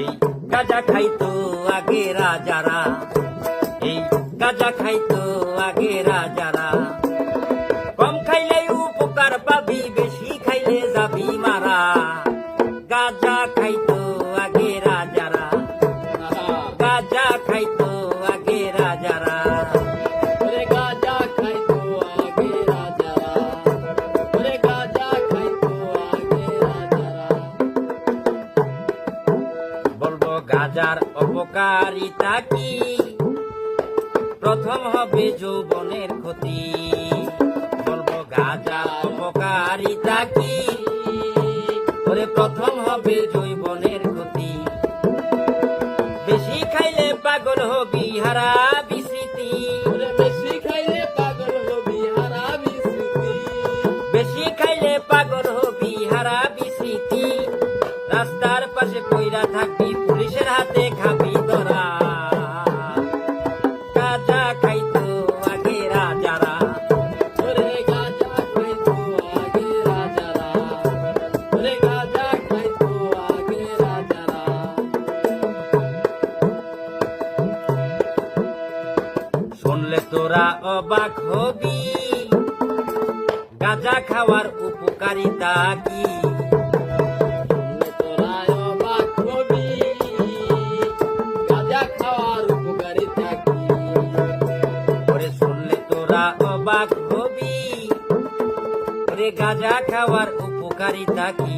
এই গাঁজা খাইতো আগে রাজারা, এই গাঁজা খাইতো আগে রাজারা। কম খাইলে উপকার পাবি, বেশি খাইলে যাবি মারা। গাঁজা খাইতো আগে রাজারা, গাঁজা খাইতো আগে রাজারা। ওরে গাঁজা খাইতো আগে রাজারা, ওরে গাঁজা খাইতো আগে রাজারা। বলবো গাঁজার অপকারিতা কি? প্রথম হবে যৌবনের ক্ষতি। বলবো গাঁজার অপকারিতা কি? ওরে প্রথম হবে যৌবনের ক্ষতি। বেশি খাইলে পাগল হবি হারা বিস্মৃতি, ওরে বেশি খাইলে পাগল হবি হারা বিস্মৃতি, বেশি খাইলে পাগল হবি হারা বিস্মৃতি। রাস্তার পাশে পইরা থাকবি, পুলিশের হাতে খাবি ধরা। গাঁজা খাইতো আগে রাজারা, ওরে গাঁজা খাইতো আগে রাজারা, ওরে গাঁজা খাইতো আগে রাজারা। শুনলে তোরা অবাক হবি, গাঁজা খাওয়ার উপকারিতা কি? তোরা অবাক হবি, গাঁজা খাওয়ার উপকারিতা কি? ওরে শুনলে তোরা অবাক হবি, ওরে গাঁজা খাওয়ার উপকারিতা কি?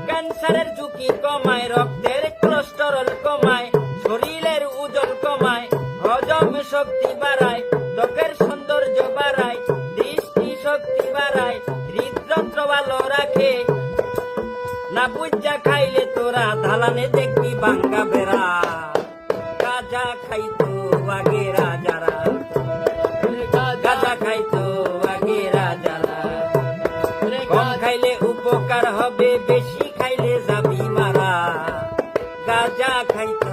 ক্যান্সারের ঝুঁকি কমায়, রক্তের কোলেস্টেরল কমায়, শরীরের ওজন কমায়, হজম শক্তি বাড়ায়, ত্বকের সৌন্দর্য বাড়ায়, দৃষ্টি শক্তি বাড়ায়, হৃদযন্ত্র ভালো রাখে। না বুঝা খাইলে তোরা ধালানে দেখবি ভাঙ্গা বেড়া। গাঁজা খাইতো আগে রাজারা, ওরে গাঁজা খাইতো আগে রাজারা। ওরে কম খাইলে উপকার হবে, বেশি খাইলে যাবি মারা। গাঁজা খাইতো